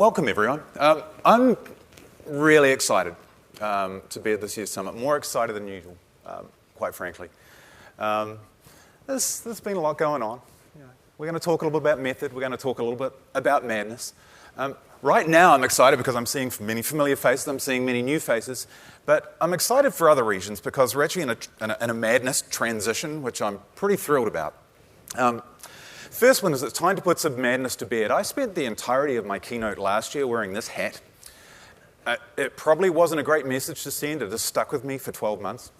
Welcome, everyone. I'm really excited to be at this year's summit, more excited than usual, quite frankly. There's been a lot going on. We're going to talk a little bit about method. We're going to talk a little bit about madness. Right now, I'm excited because I'm seeing many familiar faces. I'm seeing many new faces. But I'm excited for other regions because we're actually in a madness transition, which I'm pretty thrilled about. First one is it's time to put some madness to bed. I spent the entirety of my keynote last year wearing this hat. It probably wasn't a great message to send. It has stuck with me for 12 months.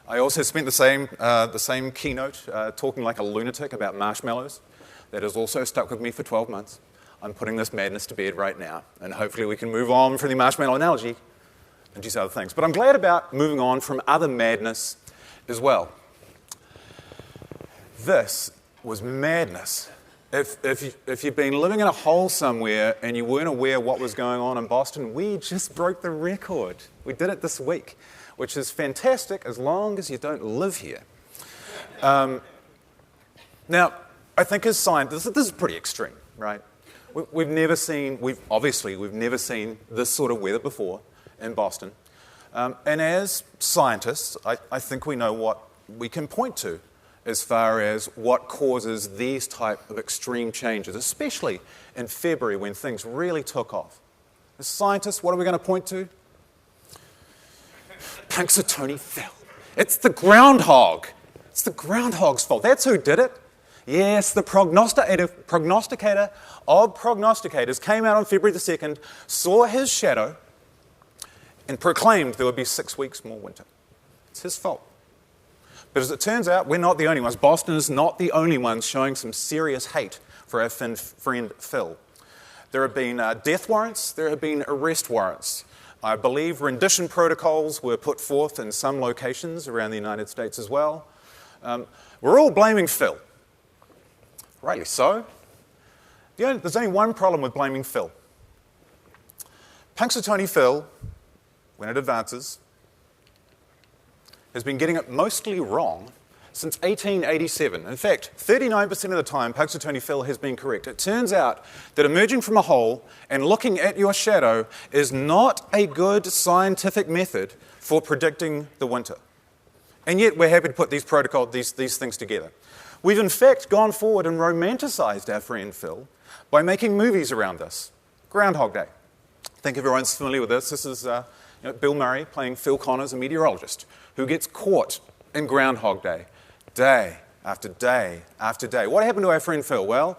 I also spent the same keynote talking like a lunatic about marshmallows. That has also stuck with me for 12 months. I'm putting this madness to bed right now, and hopefully we can move on from the marshmallow analogy and do other things. But I'm glad about moving on from other madness as well. This was madness. If you've been living in a hole somewhere and you weren't aware what was going on in Boston, we just broke the record. We did it this week, which is fantastic as long as you don't live here. Now, I think as scientists, this is pretty extreme, right? We've never seen this sort of weather before in Boston. And as scientists, I think we know what we can point to as far as what causes these type of extreme changes, especially in February when things really took off. As scientists, what are we going to point to? Punxsutawney Phil. It's the groundhog. It's the groundhog's fault. That's who did it. Yes, the prognosticator of prognosticators came out on February the 2nd, saw his shadow, and proclaimed there would be 6 weeks more winter. It's his fault. But as it turns out, we're not the only ones. Boston is not the only ones showing some serious hate for our friend Phil. There have been death warrants. There have been arrest warrants. I believe rendition protocols were put forth in some locations around the United States as well. We're all blaming Phil. Rightly so. There's only one problem with blaming Phil. Punxsutawney Phil, when it advances, has been getting it mostly wrong since 1887. In fact, 39% of the time, Punxsutawney Phil has been correct. It turns out that emerging from a hole and looking at your shadow is not a good scientific method for predicting the winter. And yet, we're happy to put these things together. We've in fact gone forward and romanticized our friend Phil by making movies around this. Groundhog Day. I think everyone's familiar with this. This is Bill Murray playing Phil Connors, a meteorologist, who gets caught in Groundhog Day, day after day after day. What happened to our friend Phil? Well,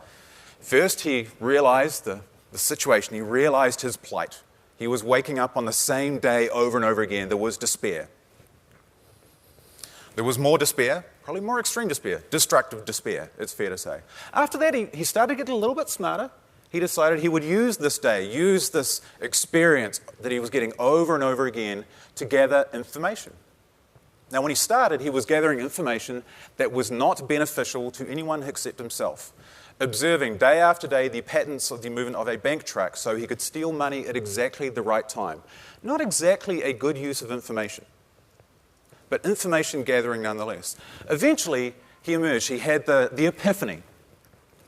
first he realized the situation. He realized his plight. He was waking up on the same day over and over again. There was despair. There was more despair, probably more extreme despair, destructive despair, it's fair to say. After that, he started getting a little bit smarter. He decided he would use this day, use this experience that he was getting over and over again to gather information. Now, when he started, he was gathering information that was not beneficial to anyone except himself, observing day after day the patterns of the movement of a bank truck so he could steal money at exactly the right time. Not exactly a good use of information, but information gathering nonetheless. Eventually, he emerged. He had the epiphany,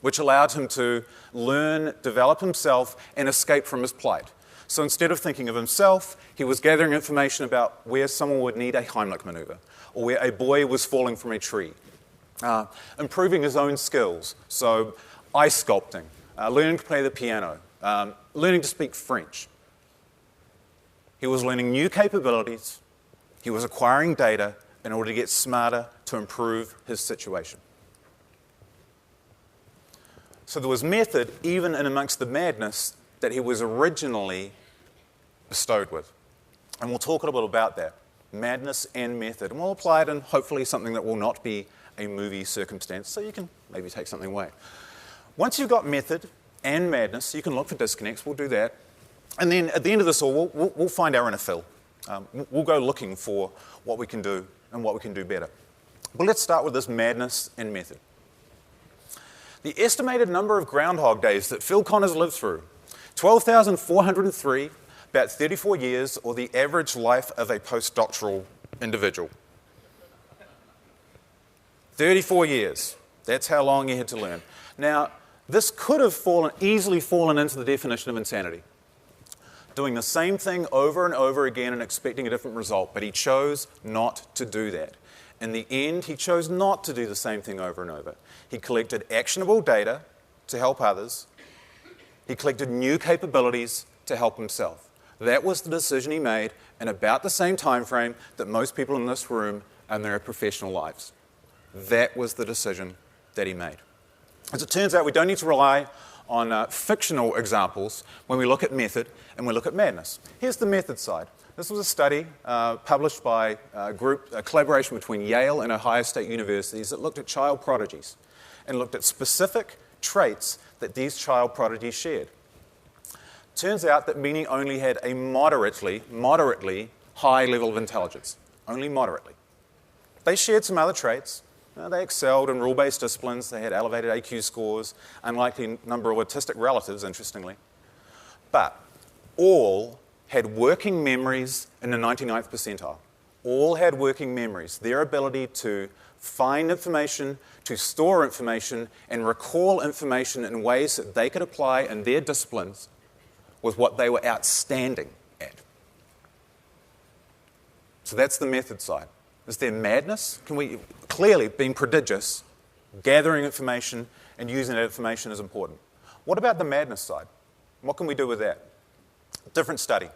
which allowed him to learn, develop himself, and escape from his plight. So instead of thinking of himself, he was gathering information about where someone would need a Heimlich maneuver, or where a boy was falling from a tree, improving his own skills, so ice sculpting, learning to play the piano, learning to speak French. He was learning new capabilities. He was acquiring data in order to get smarter to improve his situation. So there was method even in amongst the madness that he was originally bestowed with. And we'll talk a little bit about that, madness and method. And we'll apply it in hopefully something that will not be a movie circumstance, so you can maybe take something away. Once you've got method and madness, you can look for disconnects. We'll do that. And then at the end of this all, we'll find our inner Phil. We'll go looking for what we can do and what we can do better. But let's start with this madness and method. The estimated number of groundhog days that Phil Connors lived through, 12,403, about 34 years, or the average life of a postdoctoral individual. 34 years. That's how long he had to learn. Now, this could have easily fallen into the definition of insanity. doing the same thing over and over again and expecting a different result, but he chose not to do that. In the end, he chose not to do the same thing over and over. He collected actionable data to help others. He collected new capabilities to help himself. That was the decision he made in about the same time frame that most people in this room are in their professional lives. That was the decision that he made. As it turns out, we don't need to rely on fictional examples when we look at method and we look at madness. Here's the method side. This was a study published by a collaboration between Yale and Ohio State universities that looked at child prodigies and looked at specific traits that these child prodigies shared. Turns out that many only had a moderately high level of intelligence, only moderately. They shared some other traits. They excelled in rule-based disciplines. They had elevated AQ scores, unlikely number of autistic relatives, interestingly. But all had working memories in the 99th percentile. All had working memories. Their ability to find information, to store information, and recall information in ways that they could apply in their disciplines was what they were outstanding at. So that's the method side. Is there madness? Clearly, being prodigious, gathering information, and using that information is important. What about the madness side? What can we do with that? Different study.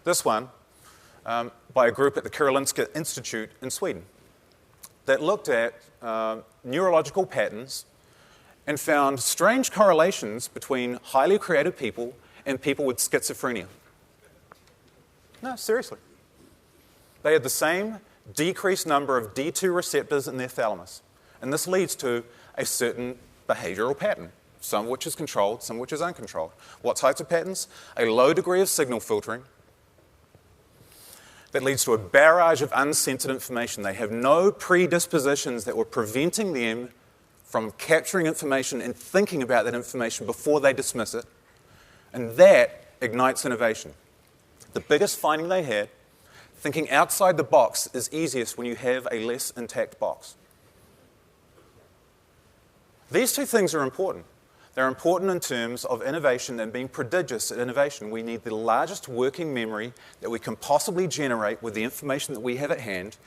This one by a group at the Karolinska Institute in Sweden that looked at neurological patterns and found strange correlations between highly creative people and people with schizophrenia. No, seriously. They had the same decreased number of D2 receptors in their thalamus. And this leads to a certain behavioral pattern, some of which is controlled, some of which is uncontrolled. What types of patterns? A low degree of signal filtering that leads to a barrage of uncensored information. They have no predispositions that were preventing them from capturing information and thinking about that information before they dismiss it. And that ignites innovation. The biggest finding they had, thinking outside the box is easiest when you have a less intact box. These two things are important. They're important in terms of innovation and being prodigious at innovation. We need the largest working memory that we can possibly generate with the information that we have at hand,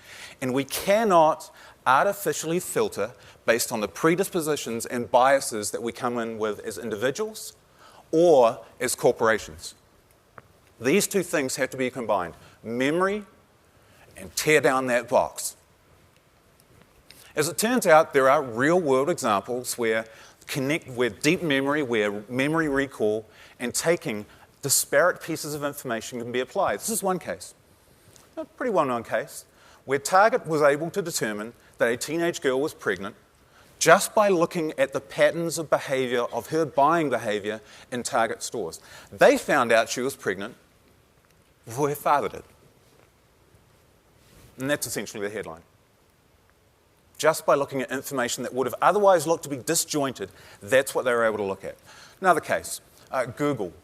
and we cannot artificially filter based on the predispositions and biases that we come in with as individuals or as corporations. These two things have to be combined. Memory and tear down that box. As it turns out, there are real-world examples where deep memory, where memory recall and taking disparate pieces of information can be applied. This is one case, a pretty well-known case, where Target was able to determine that a teenage girl was pregnant just by looking at the patterns of behavior, of her buying behavior in Target stores. They found out she was pregnant before her father did. And that's essentially the headline. Just by looking at information that would have otherwise looked to be disjointed, that's what they were able to look at. Another case, Google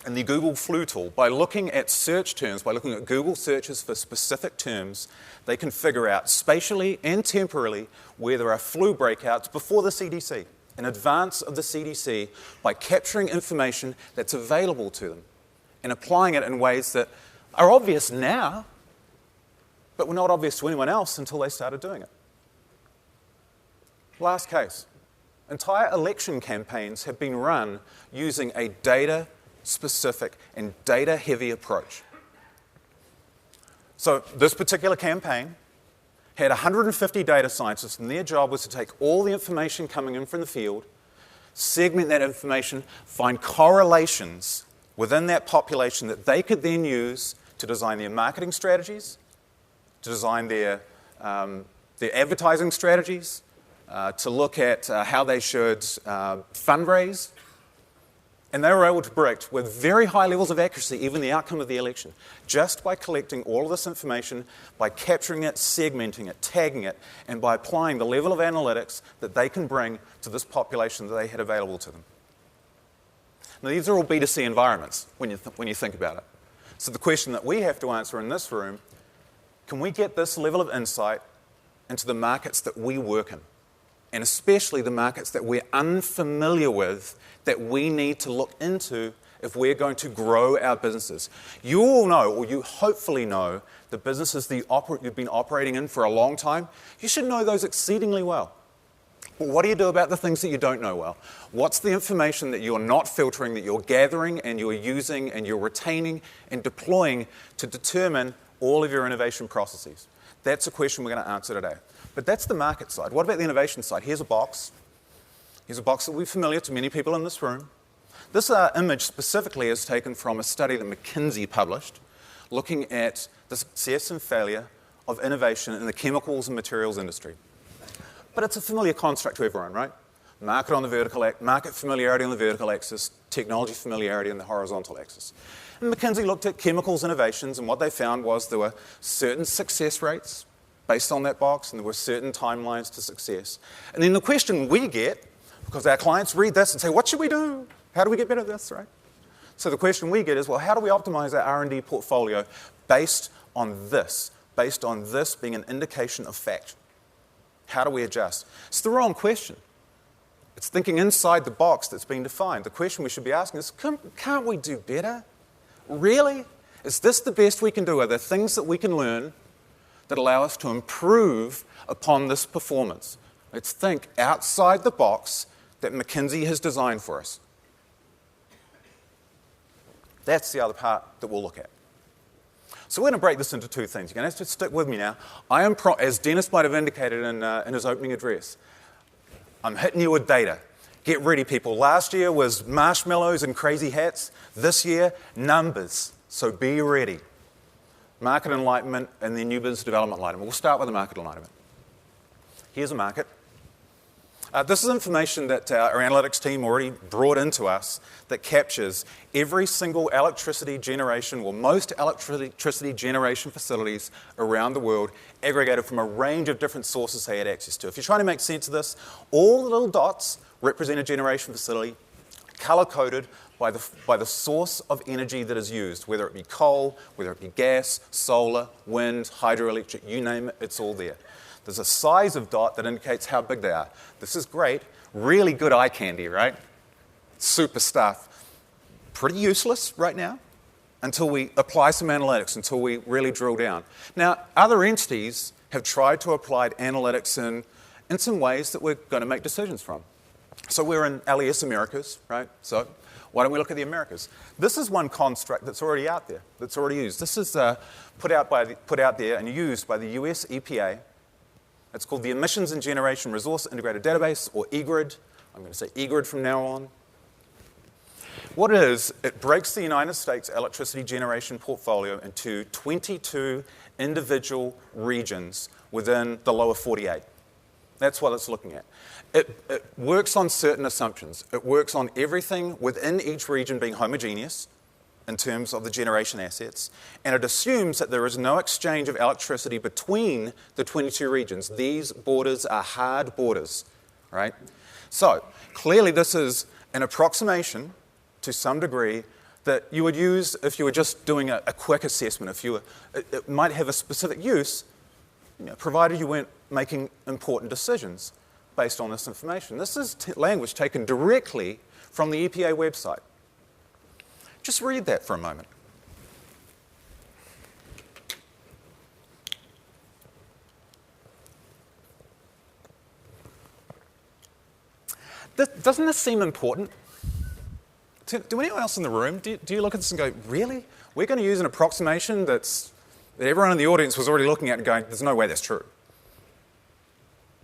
and the Google Flu tool. By looking at search terms, by looking at Google searches for specific terms, they can figure out spatially and temporally where there are flu breakouts before the CDC, in advance of the CDC, by capturing information that's available to them and applying it in ways that are obvious now, but were not obvious to anyone else until they started doing it. Last case. Entire election campaigns have been run using a data-specific and data-heavy approach. So this particular campaign had 150 data scientists, and their job was to take all the information coming in from the field, segment that information, find correlations within that population that they could then use to design their marketing strategies, to design their advertising strategies, to look at how they should fundraise. And they were able to predict with very high levels of accuracy even the outcome of the election, just by collecting all of this information, by capturing it, segmenting it, tagging it, and by applying the level of analytics that they can bring to this population that they had available to them. Now, these are all B2C environments when you think about it. So the question that we have to answer in this room, can we get this level of insight into the markets that we work in? And especially the markets that we're unfamiliar with, that we need to look into if we're going to grow our businesses. You all know, or you hopefully know, the businesses that you've been operating in for a long time. You should know those exceedingly well. But what do you do about the things that you don't know well? What's the information that you're not filtering, that you're gathering and you're using and you're retaining and deploying to determine all of your innovation processes? That's a question we're going to answer today. But that's the market side. What about the innovation side? Here's a box. Here's a box that will be familiar to many people in this room. This image specifically is taken from a study that McKinsey published looking at the success and failure of innovation in the chemicals and materials industry. But it's a familiar construct to everyone, right? Market familiarity on the vertical axis, technology familiarity on the horizontal axis. And McKinsey looked at chemicals innovations, and what they found was there were certain success rates based on that box, and there were certain timelines to success. And then the question we get, because our clients read this and say, what should we do? How do we get better at this, right? So the question we get is, well, how do we optimize our R&D portfolio based on this being an indication of fact? How do we adjust? It's the wrong question. It's thinking inside the box that's been defined. The question we should be asking is, can't we do better? Really? Is this the best we can do? Are there things that we can learn that allow us to improve upon this performance? Let's think outside the box that McKinsey has designed for us. That's the other part that we'll look at. So we're going to break this into two things. You're going to have to stick with me now. As Dennis might have indicated in his opening address, I'm hitting you with data. Get ready, people. Last year was marshmallows and crazy hats. This year, numbers. So be ready. Market enlightenment and then new business development enlightenment. We'll start with the market enlightenment. Here's a market. This is information that our analytics team already brought into us that captures every single electricity generation, or most electricity generation facilities around the world, aggregated from a range of different sources they had access to. If you're trying to make sense of this, all the little dots represent a generation facility, color-coded by the source of energy that is used, whether it be coal, whether it be gas, solar, wind, hydroelectric, you name it, it's all there. There's a size of dot that indicates how big they are. This is great, really good eye candy, right? Super stuff. Pretty useless right now until we apply some analytics, until we really drill down. Now, other entities have tried to apply analytics in some ways that we're going to make decisions from. So we're in LES Americas, right? So why don't we look at the Americas? This is one construct that's already out there, that's already used. This is put out there and used by the US EPA. It's called the Emissions and Generation Resource Integrated Database, or EGrid. I'm going to say EGrid from now on. What it is, it breaks the United States electricity generation portfolio into 22 individual regions within the lower 48. That's what it's looking at. It works on certain assumptions. It works on everything within each region being homogeneous in terms of the generation assets, and it assumes that there is no exchange of electricity between the 22 regions. These borders are hard borders, right? So, clearly this is an approximation to some degree that you would use if you were just doing a quick assessment. It might have a specific use, provided you weren't making important decisions based on this information. This is language taken directly from the EPA website. Just read that for a moment. Doesn't this seem important? Do anyone else in the room, do you look at this and go, really? We're going to use an approximation that everyone in the audience was already looking at and going, there's no way that's true.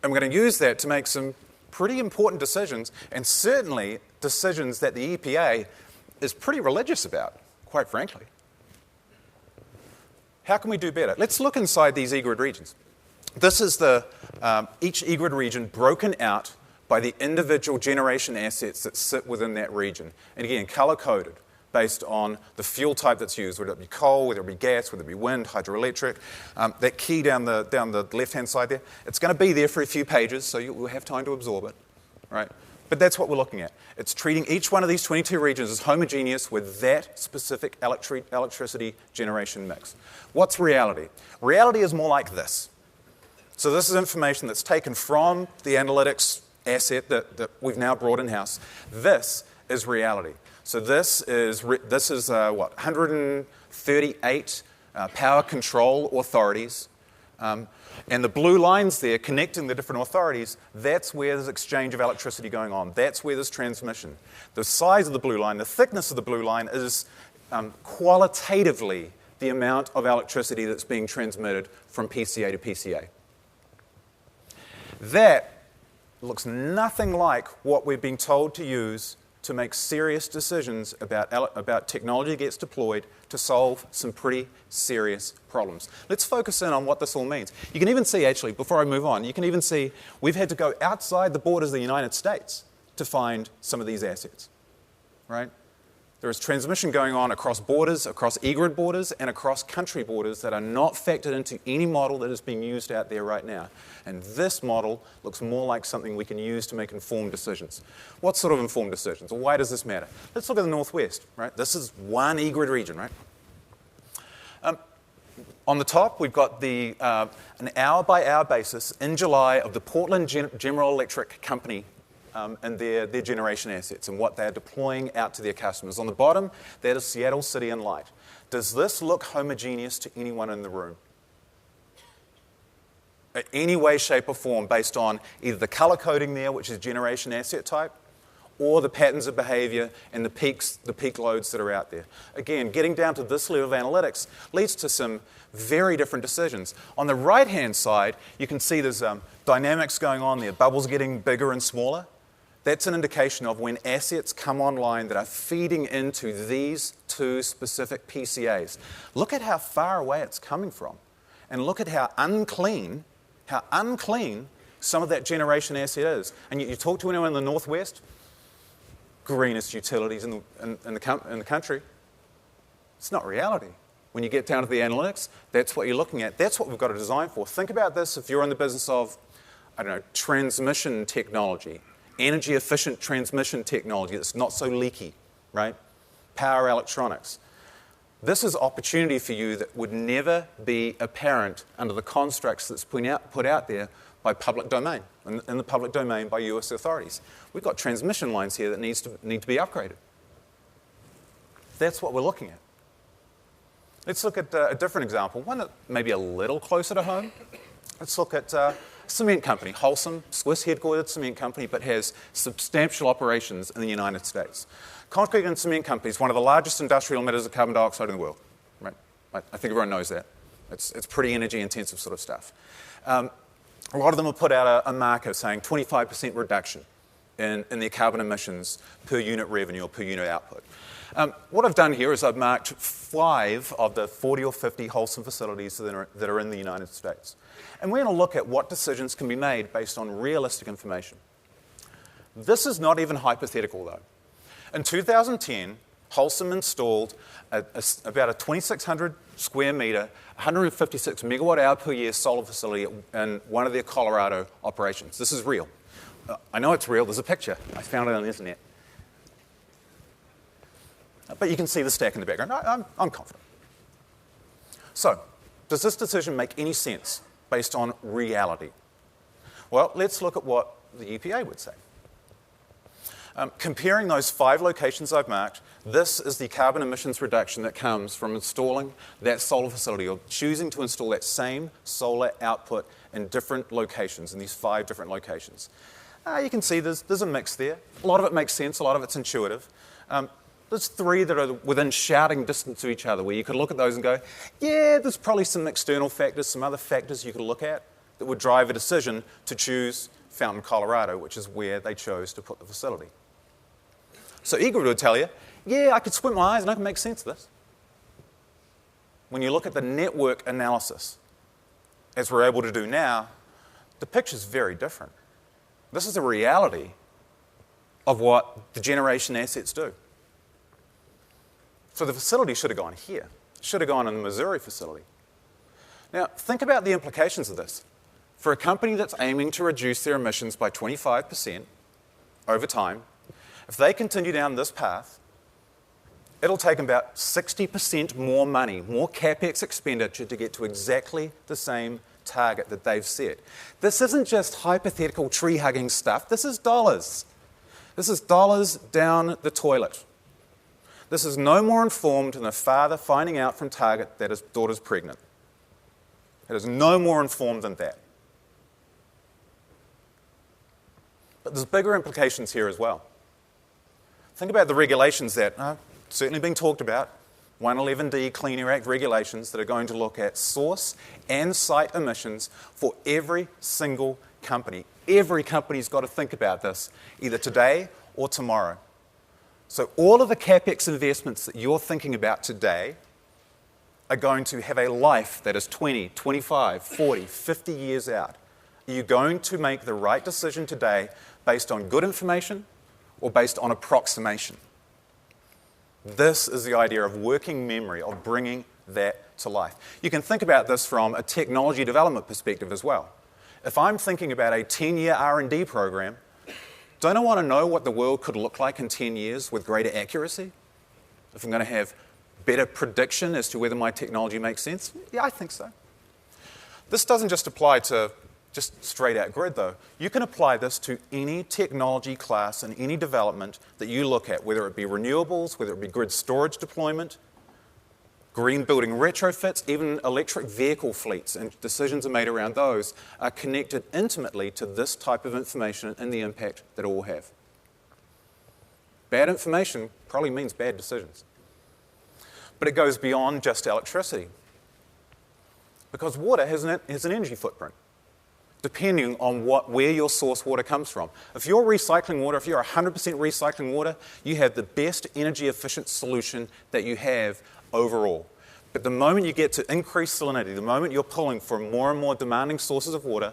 And we're going to use that to make some pretty important decisions, and certainly decisions that the EPA is pretty religious about, quite frankly. How can we do better? Let's look inside these EGrid regions. This is each EGrid region broken out by the individual generation assets that sit within that region. And again, color-coded based on the fuel type that's used, whether it be coal, whether it be gas, whether it be wind, hydroelectric. That key down the left-hand side there, it's going to be there for a few pages, so you'll have time to absorb it, right? But that's what we're looking at. It's treating each one of these 22 regions as homogeneous with that specific electricity generation mix. What's reality? Reality is more like this. So this is information that's taken from the analytics asset that we've now brought in-house. This is reality. So this is what, 138 power control authorities. And the blue lines there connecting the different authorities, that's where there's exchange of electricity going on. That's where there's transmission. The size of the blue line, the thickness of the blue line is qualitatively the amount of electricity that's being transmitted from PCA to PCA. That looks nothing like what we've been told to use to make serious decisions about technology that gets deployed to solve some pretty serious problems. Let's focus in on what this all means. You can even see, actually, before I move on, you can even see we've had to go outside the borders of the United States to find some of these assets, right? There is transmission going on across borders, across EGrid borders, and across country borders that are not factored into any model that is being used out there right now. And this model looks more like something we can use to make informed decisions. What sort of informed decisions? Well, why does this matter? Let's look at the Northwest, right? This is one EGrid region, right? On the top, we've got the an hour-by-hour basis in July of the Portland General Electric Company and their generation assets and what they're deploying out to their customers. On the bottom, that is Seattle City and Light. Does this look homogeneous to anyone in the room? In any way, shape, or form, based on either the color coding there, which is generation asset type, or the patterns of behavior and the peak loads that are out there. Again, getting down to this level of analytics leads to some very different decisions. On the right-hand side, you can see there's dynamics going on there, bubbles getting bigger and smaller. That's an indication of when assets come online that are feeding into these two specific PCAs. Look at how far away it's coming from, and look at how unclean some of that generation asset is. And you talk to anyone in the Northwest, greenest utilities in the country. It's not reality. When you get down to the analytics, that's what you're looking at. That's what we've got to design for. Think about this if you're in the business of, I don't know, transmission technology, energy-efficient transmission technology that's not so leaky, right? Power electronics. This is opportunity for you that would never be apparent under the constructs that's put out there by public domain, in the public domain by US authorities. We've got transmission lines here that need to be upgraded. That's what we're looking at. Let's look at a different example, one that may be a little closer to home. Let's look at a cement company, Holcim, Swiss-headquartered cement company, but has substantial operations in the United States. Concrete and cement company is one of the largest industrial emitters of carbon dioxide in the world. Right? I think everyone knows that. It's pretty energy-intensive sort of stuff. A lot of them have put out a marker saying 25% reduction in their carbon emissions per unit revenue or per unit output. What I've done here is I've marked 5 of the 40 or 50 Holcim facilities that are in the United States. And we're going to look at what decisions can be made based on realistic information. This is not even hypothetical, though. In 2010, Holcim installed about a 2,600 square meter, 156 megawatt hour per year solar facility in one of their Colorado operations. This is real. I know it's real. There's a picture. I found it on the internet. But you can see the stack in the background. I'm confident. So, does this decision make any sense based on reality? Well, let's look at what the EPA would say. Comparing those 5 locations I've marked, this is the carbon emissions reduction that comes from installing that solar facility or choosing to install that same solar output in different locations, in these 5 different locations. You can see there's a mix there. A lot of it makes sense, a lot of it's intuitive. There's 3 that are within shouting distance of each other where you could look at those and go, yeah, there's probably some external factors, some other factors you could look at that would drive a decision to choose Fountain, Colorado, which is where they chose to put the facility. So EGrid would tell you, yeah, I could squint my eyes and I can make sense of this. When you look at the network analysis, as we're able to do now, the picture's very different. This is a reality of what the generation assets do. So the facility should have gone here. It should have gone in the Missouri facility. Now, think about the implications of this. For a company that's aiming to reduce their emissions by 25% over time, if they continue down this path, it'll take about 60% more money, more CapEx expenditure to get to exactly the same target that they've set. This isn't just hypothetical tree-hugging stuff. This is dollars. This is dollars down the toilet. This is no more informed than a father finding out from Target that his daughter's pregnant. It is no more informed than that. But there's bigger implications here as well. Think about the regulations that are certainly being talked about, 111D Clean Air Act regulations that are going to look at source and site emissions for every single company. Every company's got to think about this, either today or tomorrow. So all of the CapEx investments that you're thinking about today are going to have a life that is 20, 25, 40, 50 years out. Are you going to make the right decision today based on good information or based on approximation? This is the idea of working memory, of bringing that to life. You can think about this from a technology development perspective as well. If I'm thinking about a 10-year R&D program, don't I want to know what the world could look like in 10 years with greater accuracy? If I'm going to have better prediction as to whether my technology makes sense? Yeah, I think so. This doesn't just apply to just straight out grid, though. You can apply this to any technology class and any development that you look at, whether it be renewables, whether it be grid storage deployment, green building retrofits, even electric vehicle fleets, and decisions are made around those are connected intimately to this type of information and the impact that it will have. Bad information probably means bad decisions. But it goes beyond just electricity, because water has an energy footprint, depending on where your source water comes from. If you're recycling water, if you're 100% recycling water, you have the best energy efficient solution that you have overall. But the moment you get to increased salinity, the moment you're pulling from more and more demanding sources of water,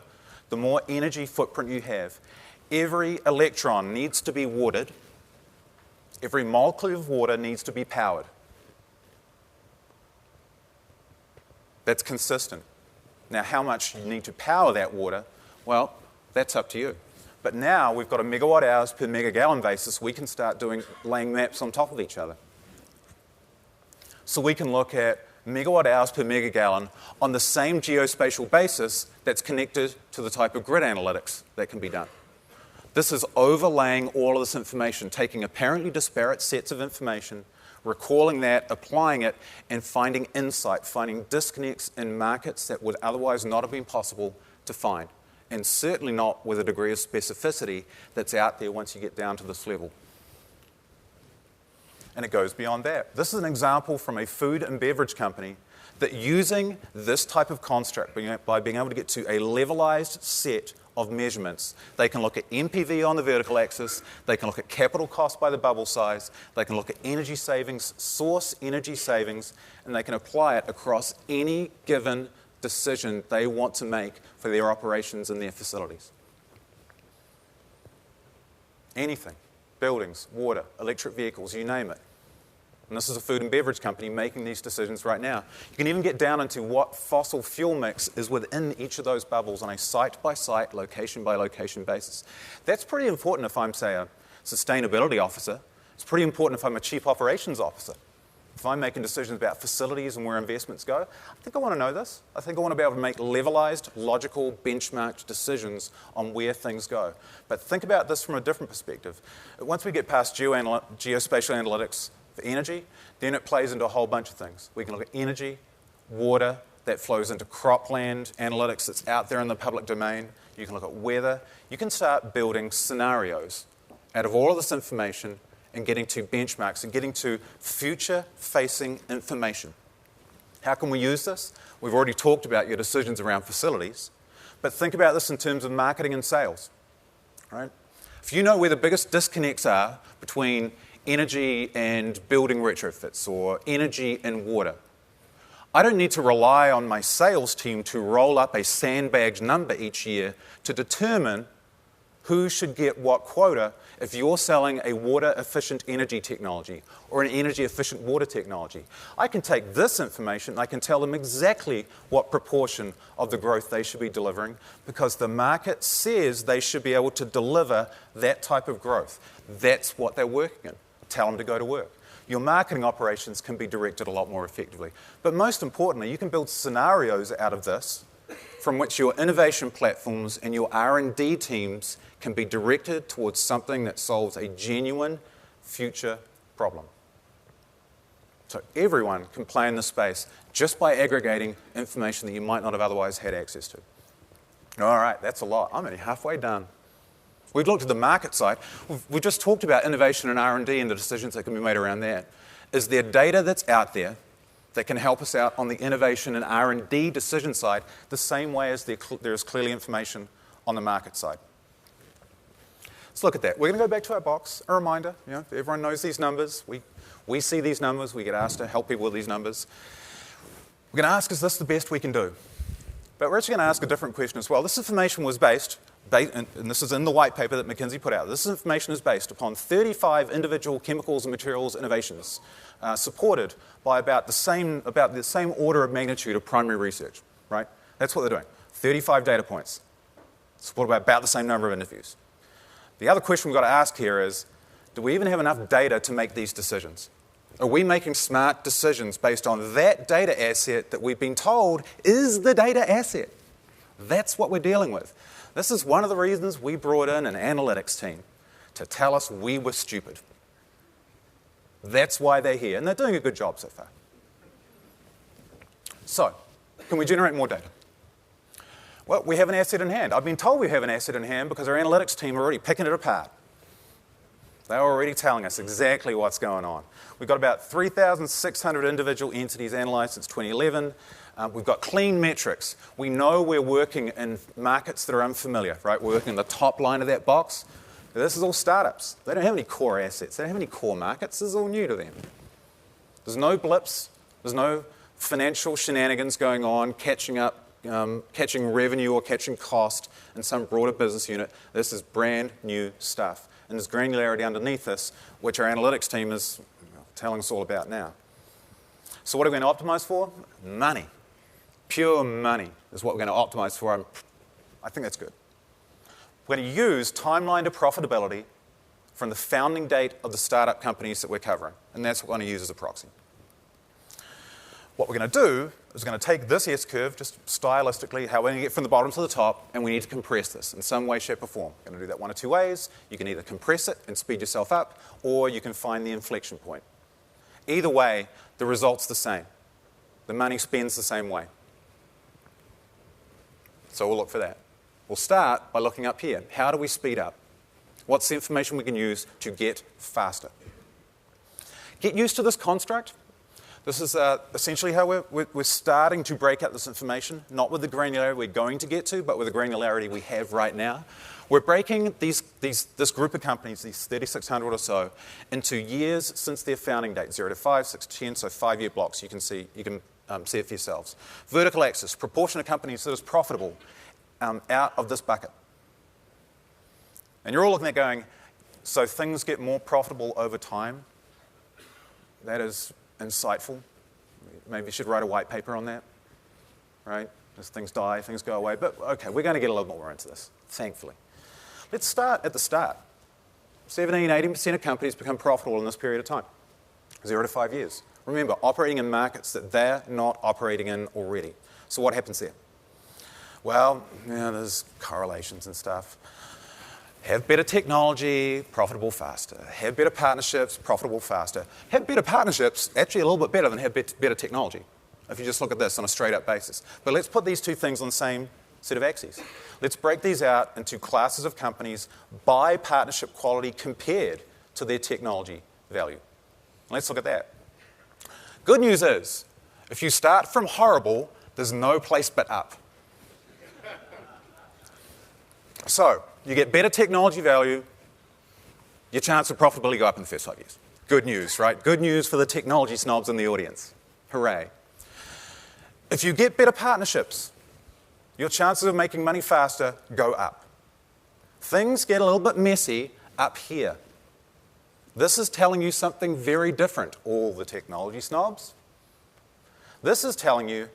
the more energy footprint you have. Every electron needs to be watered. Every molecule of water needs to be powered. That's consistent. Now, how much you need to power that water, well, that's up to you. But now we've got a megawatt hours per megagallon basis. We can start laying maps on top of each other. So we can look at megawatt hours per megagallon on the same geospatial basis that's connected to the type of grid analytics that can be done. This is overlaying all of this information, taking apparently disparate sets of information, recalling that, applying it, and finding insight, finding disconnects in markets that would otherwise not have been possible to find, and certainly not with a degree of specificity that's out there once you get down to this level. And it goes beyond that. This is an example from a food and beverage company that using this type of construct, by being able to get to a levelized set of measurements, they can look at NPV on the vertical axis, they can look at capital cost by the bubble size, they can look at energy savings, source energy savings, and they can apply it across any given decision they want to make for their operations and their facilities. Anything. Buildings, water, electric vehicles, you name it. And this is a food and beverage company making these decisions right now. You can even get down into what fossil fuel mix is within each of those bubbles on a site-by-site, location-by-location basis. That's pretty important if I'm, say, a sustainability officer. It's pretty important if I'm a chief operations officer. If I'm making decisions about facilities and where investments go, I think I want to know this. I think I want to be able to make levelized, logical, benchmarked decisions on where things go. But think about this from a different perspective. Once we get past geospatial analytics for energy, then it plays into a whole bunch of things. We can look at energy, water, that flows into cropland analytics that's out there in the public domain. You can look at weather. You can start building scenarios out of all of this information and getting to benchmarks and getting to future-facing information. How can we use this? We've already talked about your decisions around facilities, but think about this in terms of marketing and sales. Right? If you know where the biggest disconnects are between energy and building retrofits or energy and water, I don't need to rely on my sales team to roll up a sandbagged number each year to determine who should get what quota if you're selling a water-efficient energy technology or an energy-efficient water technology. I can take this information and I can tell them exactly what proportion of the growth they should be delivering because the market says they should be able to deliver that type of growth. That's what they're working in. Tell them to go to work. Your marketing operations can be directed a lot more effectively. But most importantly, you can build scenarios out of this from which your innovation platforms and your R&D teams can be directed towards something that solves a genuine future problem. So everyone can play in this space just by aggregating information that you might not have otherwise had access to. All right, that's a lot. I'm only halfway done. We've looked at the market side. We've just talked about innovation and R&D and the decisions that can be made around that. Is there data that's out there that can help us out on the innovation and R&D decision side the same way as there is clearly information on the market side? Let's look at that. We're going to go back to our box. A reminder, everyone knows these numbers. We see these numbers. We get asked to help people with these numbers. We're going to ask, is this the best we can do? But we're actually going to ask a different question as well. This information was based, and this is in the white paper that McKinsey put out. This information is based upon 35 individual chemicals and materials innovations supported by about the same order of magnitude of primary research, right? That's what they're doing. 35 data points, supported by about the same number of interviews. The other question we've got to ask here is, do we even have enough data to make these decisions? Are we making smart decisions based on that data asset that we've been told is the data asset? That's what we're dealing with. This is one of the reasons we brought in an analytics team to tell us we were stupid. That's why they're here, and they're doing a good job so far. So, can we generate more data? Well, we have an asset in hand. I've been told we have an asset in hand because our analytics team are already picking it apart. They're already telling us exactly what's going on. We've got about 3,600 individual entities analysed since 2011. We've got clean metrics. We know we're working in markets that are unfamiliar, right? We're working in the top line of that box. This is all startups. They don't have any core assets. They don't have any core markets. This is all new to them. There's no blips. There's no financial shenanigans going on, catching revenue or catching cost in some broader business unit. This is brand new stuff. And there's granularity underneath this, which our analytics team is telling us all about now. So what are we going to optimize for? Money. Pure money is what we're going to optimize for. I think that's good. We're going to use timeline to profitability from the founding date of the startup companies that we're covering. And that's what we're going to use as a proxy. What we're going to do is we're going to take this S-curve, just stylistically, how we're going to get from the bottom to the top, and we need to compress this in some way, shape, or form. We're going to do that one of two ways. You can either compress it and speed yourself up, or you can find the inflection point. Either way, the result's the same. The money spends the same way. So we'll look for that. We'll start by looking up here. How do we speed up? What's the information we can use to get faster? Get used to this construct. This is essentially how we're starting to break out this information, not with the granularity we're going to get to, but with the granularity we have right now. We're breaking this group of companies, these 3,600 or so, into years since their founding date, 0 to 5, 6 to 10, so 5-year blocks. You can see it for yourselves. Vertical axis, proportion of companies that is profitable out of this bucket. And you're all looking at going, so things get more profitable over time? That is insightful. Maybe you should write a white paper on that, right? As things die, things go away. But okay, we're going to get a little more into this, thankfully. Let's start at the start. 17-18% of companies become profitable in this period of time, 0 to 5 years. Remember, operating in markets that they're not operating in already. So what happens there? Well, there's correlations and stuff. Have better technology, profitable faster. Have better partnerships, profitable faster. Have better partnerships, actually a little bit better than have better technology, if you just look at this on a straight-up basis. But let's put these two things on the same set of axes. Let's break these out into classes of companies by partnership quality compared to their technology value. Let's look at that. Good news is, if you start from horrible, there's no place but up. So, you get better technology value, your chance of profitability go up in the first 5 years. Good news, right? Good news for the technology snobs in the audience. Hooray. If you get better partnerships, your chances of making money faster go up. Things get a little bit messy up here. This is telling you something very different, all the technology snobs. This is telling you,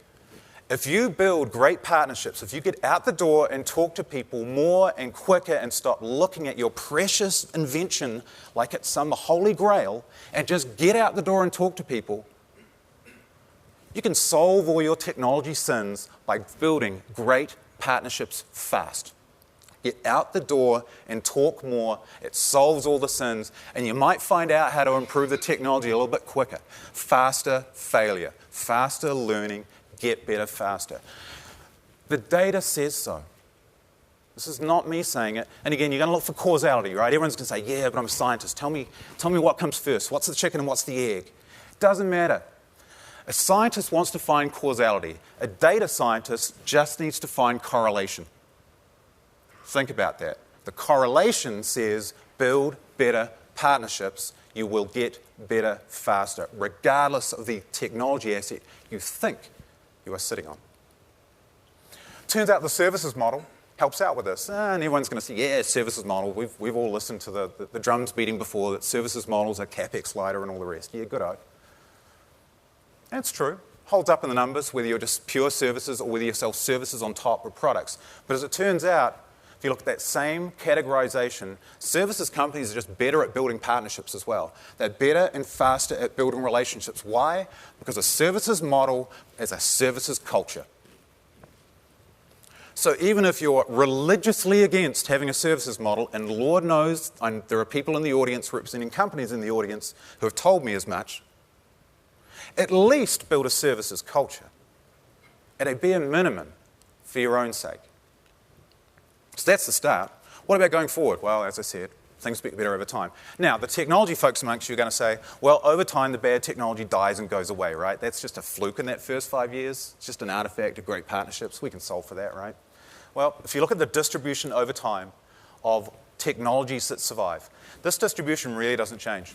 if you build great partnerships, if you get out the door and talk to people more and quicker and stop looking at your precious invention like it's some holy grail and just get out the door and talk to people, you can solve all your technology sins by building great partnerships fast. Get out the door and talk more. It solves all the sins, and you might find out how to improve the technology a little bit quicker. Faster failure, faster learning, get better faster. The data says so. This is not me saying it. And again, you're going to look for causality, right? Everyone's going to say, yeah, but I'm a scientist. Tell me what comes first. What's the chicken and what's the egg? Doesn't matter. A scientist wants to find causality. A data scientist just needs to find correlation. Think about that. The correlation says build better partnerships. You will get better faster, regardless of the technology asset you think you are sitting on. Turns out the services model helps out with this. And everyone's going to say, yeah, services model. We've all listened to the drums beating before that services models are CapEx lighter and all the rest. Yeah, good-o. That's true. Holds up in the numbers, whether you're just pure services or whether you sell services on top of products. But as it turns out, if you look at that same categorization, services companies are just better at building partnerships as well. They're better and faster at building relationships. Why? Because a services model is a services culture. So even if you're religiously against having a services model, and Lord knows there are people in the audience representing companies in the audience who have told me as much, at least build a services culture at a bare minimum for your own sake. So that's the start. What about going forward? Well, as I said, things get better over time. Now, the technology folks amongst you are going to say, well, over time, the bad technology dies and goes away, right? That's just a fluke in that first 5 years. It's just an artifact of great partnerships. We can solve for that, right? Well, if you look at the distribution over time of technologies that survive, this distribution really doesn't change.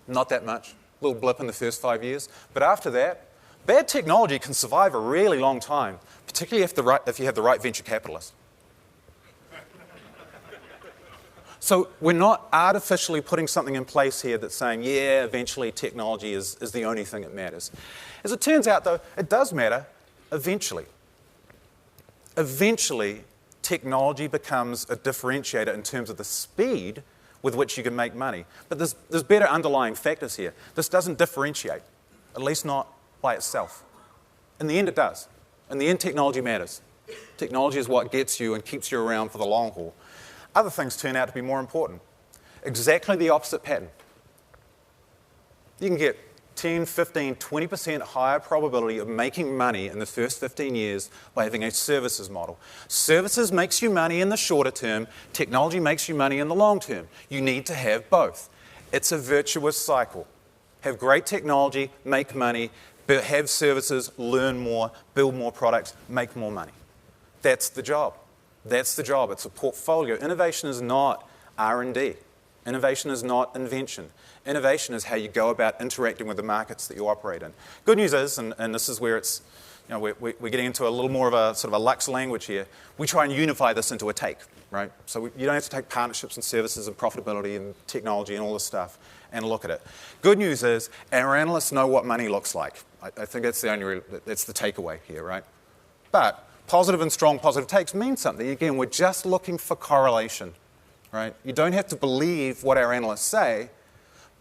Not that much. A little blip in the first 5 years. But after that, bad technology can survive a really long time, particularly if you have the right venture capitalist. So we're not artificially putting something in place here that's saying, yeah, eventually technology is the only thing that matters. As it turns out, though, it does matter eventually. Eventually, technology becomes a differentiator in terms of the speed with which you can make money. But there's better underlying factors here. This doesn't differentiate, at least not by itself. In the end, it does. In the end, technology matters. Technology is what gets you and keeps you around for the long haul. Other things turn out to be more important. Exactly the opposite pattern. You can get 10, 15, 20% higher probability of making money in the first 15 years by having a services model. Services makes you money in the shorter term. Technology makes you money in the long term. You need to have both. It's a virtuous cycle. Have great technology, make money, have services, learn more, build more products, make more money. That's the job. That's the job. It's a portfolio. Innovation is not R&D. Innovation is not invention. Innovation is how you go about interacting with the markets that you operate in. Good news is, and this is where it's, we're getting into a little more of a sort of a Lux language here, we try and unify this into a take, right? So you don't have to take partnerships and services and profitability and technology and all this stuff and look at it. Good news is, our analysts know what money looks like. I think that's that's the takeaway here, right? But positive and strong positive takes mean something. Again, we're just looking for correlation, right? You don't have to believe what our analysts say,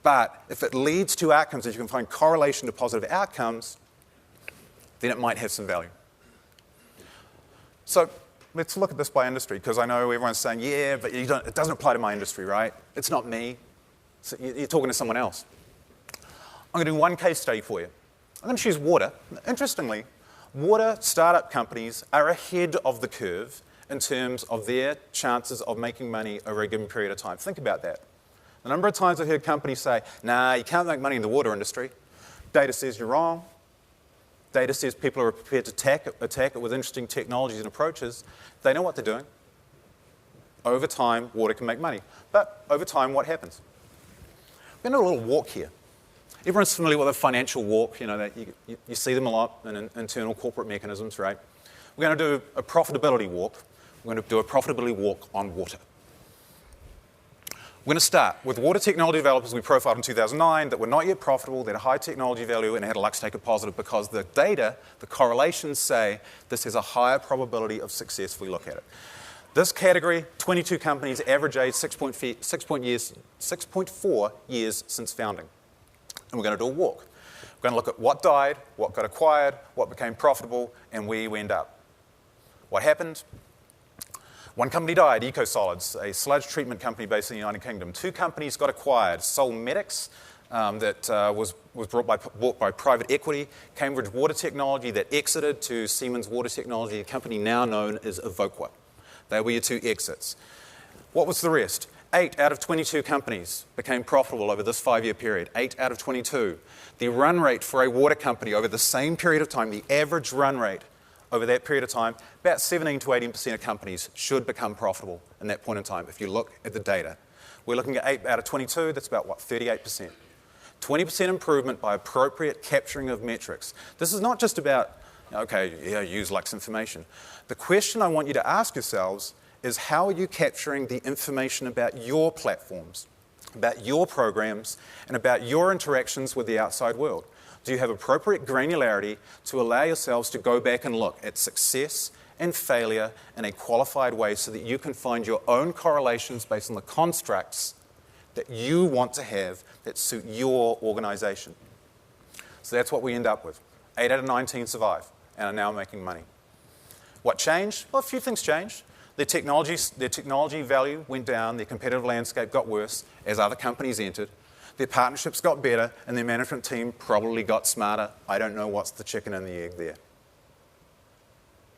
but if it leads to outcomes, if you can find correlation to positive outcomes, then it might have some value. So let's look at this by industry, because I know everyone's saying, yeah, but it doesn't apply to my industry, right? It's not me. So you're talking to someone else. I'm going to do one case study for you. I'm going to choose water. Interestingly, water startup companies are ahead of the curve in terms of their chances of making money over a given period of time. Think about that. The number of times I've heard companies say, nah, you can't make money in the water industry. Data says you're wrong. Data says people are prepared to attack it with interesting technologies and approaches. They know what they're doing. Over time, water can make money. But over time, what happens? We're going to do a little walk here. Everyone's familiar with a financial walk. That you see them a lot in internal corporate mechanisms, right? We're going to do a profitability walk. We're going to do a profitability walk on water. We're going to start with water technology developers we profiled in 2009 that were not yet profitable, that had high technology value, and had a Lux take a positive because the data, the correlations say this has a higher probability of success if we look at it. This category, 22 companies, average age 6.4 years since founding. And we're going to do a walk. We're going to look at what died, what got acquired, what became profitable, and where you end up. What happened? One company died, EcoSolids, a sludge treatment company based in the United Kingdom. 2 companies got acquired, Solmetics, that was bought by private equity, Cambridge Water Technology that exited to Siemens Water Technology, a company now known as Evoqua. They were your 2 exits. What was the rest? 8 out of 22 companies became profitable over this 5-year period. 8 out of 22. The run rate for a water company over the same period of time, the average run rate over that period of time, about 17 to 18% of companies should become profitable in that point in time if you look at the data. We're looking at 8 out of 22, that's about, 38%. 20% improvement by appropriate capturing of metrics. This is not just about, use Lux information. The question I want you to ask yourselves is how are you capturing the information about your platforms, about your programs, and about your interactions with the outside world? Do you have appropriate granularity to allow yourselves to go back and look at success and failure in a qualified way so that you can find your own correlations based on the constructs that you want to have that suit your organization? So that's what we end up with. 8 out of 19 survive and are now making money. What changed? Well, a few things changed. Their technology value went down, their competitive landscape got worse as other companies entered. Their partnerships got better, and their management team probably got smarter. I don't know what's the chicken and the egg there.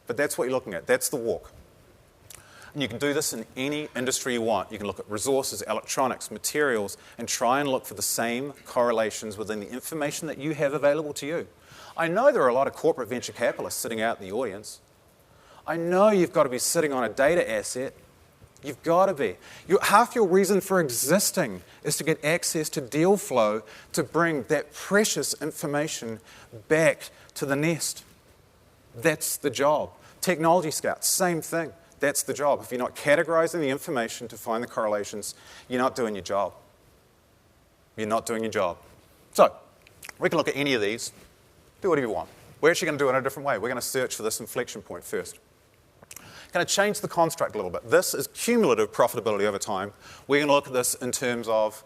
But that's what you're looking at. That's the walk. And you can do this in any industry you want. You can look at resources, electronics, materials, and try and look for the same correlations within the information that you have available to you. I know there are a lot of corporate venture capitalists sitting out in the audience. I know you've got to be sitting on a data asset. You've got to be. Half your reason for existing is to get access to deal flow to bring that precious information back to the nest. That's the job. Technology scouts, same thing. That's the job. If you're not categorizing the information to find the correlations, you're not doing your job. You're not doing your job. So, we can look at any of these. Do whatever you want. We're actually going to do it in a different way. We're going to search for this inflection point first. Going to change the construct a little bit. This is cumulative profitability over time. We're going to look at this in terms of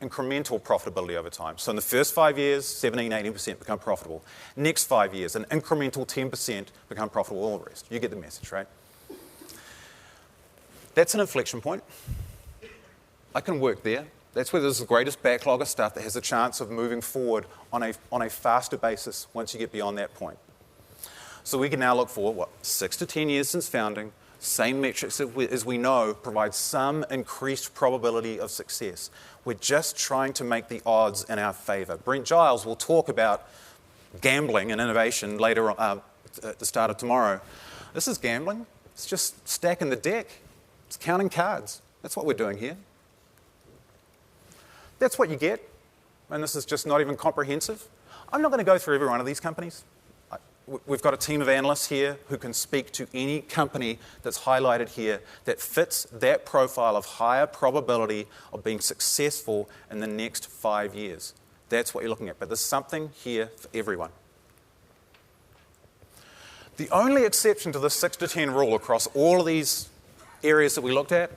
incremental profitability over time. So in the first 5 years, 17, 18% become profitable. Next 5 years, an incremental 10% become profitable, all the rest. You get the message, right? That's an inflection point. I can work there. That's where there's the greatest backlog of stuff that has a chance of moving forward on a faster basis once you get beyond that point. So we can now look for, 6 to 10 years since founding, same metrics as we know provide some increased probability of success. We're just trying to make the odds in our favor. Brent Giles will talk about gambling and innovation later on, at the start of tomorrow. This is gambling. It's just stacking the deck. It's counting cards. That's what we're doing here. That's what you get, and this is just not even comprehensive. I'm not going to go through every one of these companies. We've got a team of analysts here who can speak to any company that's highlighted here that fits that profile of higher probability of being successful in the next 5 years. That's what you're looking at, but there's something here for everyone. The only exception to the 6 to 10 rule across all of these areas that we looked at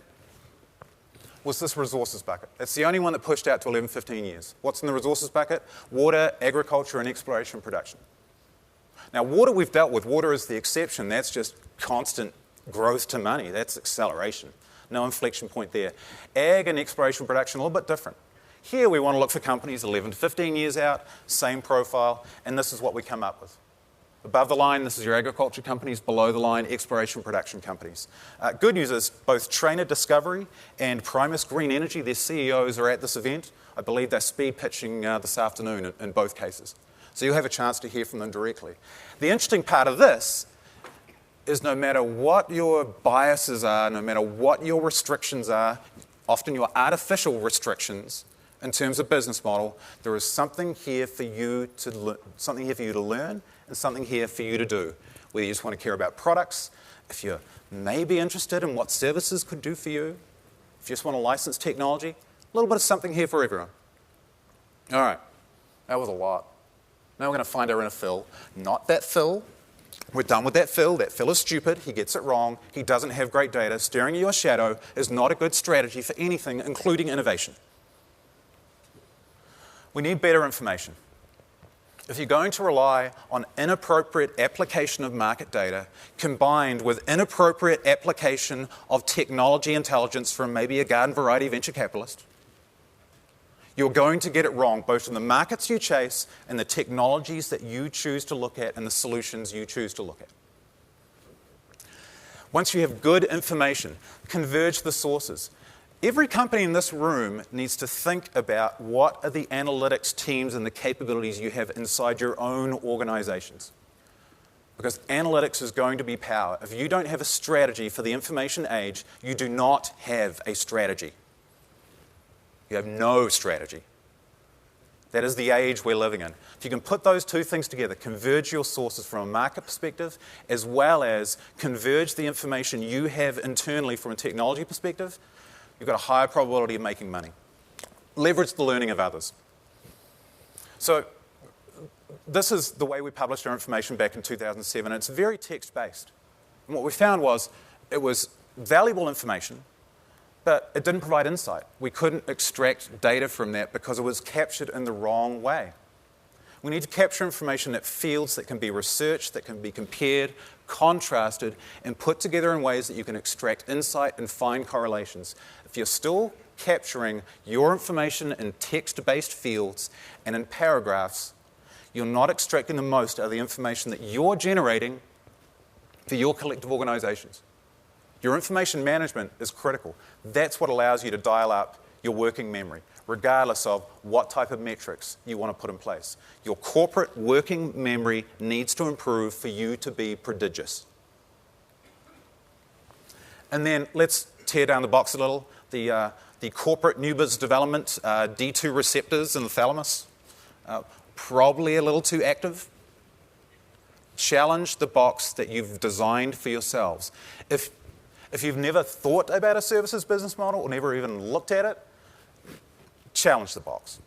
was this resources bucket. It's the only one that pushed out to 11, 15 years. What's in the resources bucket? Water, agriculture, and exploration and production. Now, water we've dealt with. Water is the exception. That's just constant growth to money. That's acceleration. No inflection point there. Ag and exploration and production, a little bit different. Here we want to look for companies 11 to 15 years out, same profile, and this is what we come up with. Above the line, this is your agriculture companies. Below the line, exploration and production companies. Good news is both Trainer Discovery and Primus Green Energy, their CEOs are at this event. I believe they're speed pitching this afternoon in both cases. So you'll have a chance to hear from them directly. The interesting part of this is no matter what your biases are, no matter what your restrictions are, often your artificial restrictions in terms of business model, there is something here for you to learn and something here for you to do. Whether you just want to care about products, if you're maybe interested in what services could do for you, if you just want to license technology, a little bit of something here for everyone. All right, that was a lot. Now we're going to find our inner Phil. Not that Phil. We're done with that Phil. That Phil is stupid. He gets it wrong. He doesn't have great data. Staring at your shadow is not a good strategy for anything, including innovation. We need better information. if you're going to rely on inappropriate application of market data combined with inappropriate application of technology intelligence from maybe a garden variety venture capitalist, you're going to get it wrong, both in the markets you chase and the technologies that you choose to look at and the solutions you choose to look at. Once you have good information, converge the sources. Every company in this room needs to think about what are the analytics teams and the capabilities you have inside your own organizations. Because analytics is going to be power. If you don't have a strategy for the information age, you do not have a strategy. You have no strategy. That is the age we're living in. If you can put those two things together, converge your sources from a market perspective, as well as converge the information you have internally from a technology perspective, you've got a higher probability of making money. Leverage the learning of others. So this is the way we published our information back in 2007. It's very text-based. And what we found was it was valuable information, but it didn't provide insight. We couldn't extract data from that because it was captured in the wrong way. We need to capture information at fields that can be researched, that can be compared, contrasted, and put together in ways that you can extract insight and find correlations. If you're still capturing your information in text-based fields and in paragraphs, you're not extracting the most out of the information that you're generating for your collective organizations. Your information management is critical. That's what allows you to dial up your working memory, regardless of what type of metrics you want to put in place. Your corporate working memory needs to improve for you to be prodigious. And then let's tear down the box a little. The corporate new business development, D2 receptors in the thalamus, probably a little too active. Challenge the box that you've designed for yourselves. If you've never thought about a services business model or never even looked at it, challenge the box.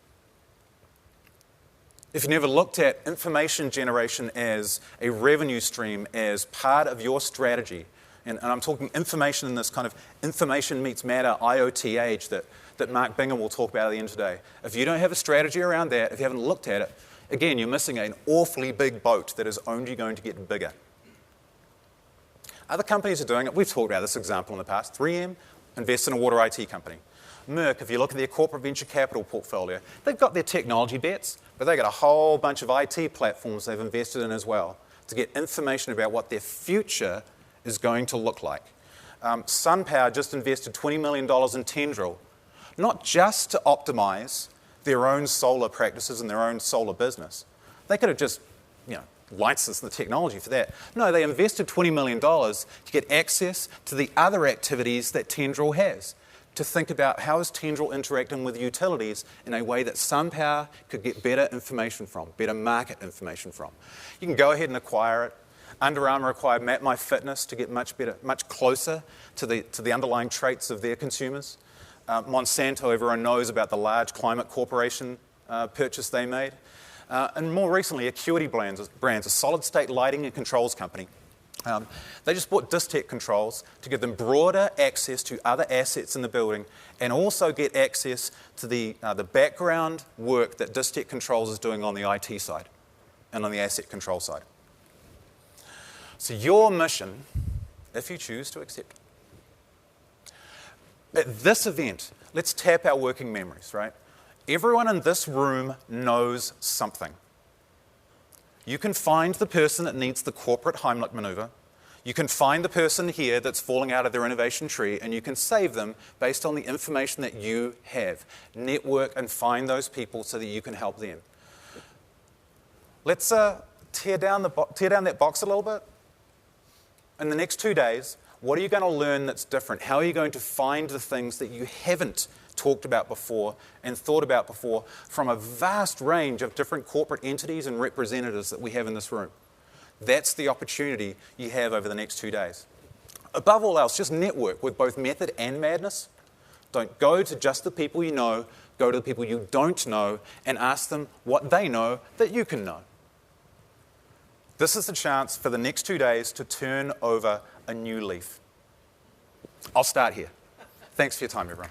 If you never looked at information generation as a revenue stream, as part of your strategy, and I'm talking information in this kind of information meets matter IoT age that Mark Bingham will talk about at the end today. If you don't have a strategy around that, if you haven't looked at it, again, you're missing an awfully big boat that is only going to get bigger. Other companies are doing it. We've talked about this example in the past. 3M invests in a water IT company. Merck, if you look at their corporate venture capital portfolio, they've got their technology bets, but they've got a whole bunch of IT platforms they've invested in as well to get information about what their future is going to look like. SunPower just invested $20 million in Tendril, not just to optimize their own solar practices and their own solar business. They could have just, licensed the technology for that. No, they invested $20 million to get access to the other activities that Tendril has, to think about how is Tendril interacting with utilities in a way that SunPower could get better information from, better market information from. You can go ahead and acquire it. Under Armour acquired MapMyFitness to get much better, much closer to the underlying traits of their consumers. Monsanto, everyone knows about the large climate corporation purchase they made. And more recently, Acuity Brands, a solid-state lighting and controls company. They just bought Distech Controls to give them broader access to other assets in the building and also get access to the background work that Distech Controls is doing on the IT side and on the asset control side. So your mission, if you choose to accept it. At this event, let's tap our working memories, right? Everyone in this room knows something. You can find the person that needs the corporate Heimlich maneuver. You can find the person here that's falling out of their innovation tree, and you can save them based on the information that you have. Network and find those people so that you can help them. Let's tear down that box a little bit. In the next 2 days, what are you going to learn that's different? How are you going to find the things that you haven't talked about before and thought about before from a vast range of different corporate entities and representatives that we have in this room? That's the opportunity you have over the next 2 days. Above all else, just network with both method and madness. Don't go to just the people you know, go to the people you don't know and ask them what they know that you can know. This is the chance for the next 2 days to turn over a new leaf. I'll start here. Thanks for your time, everyone.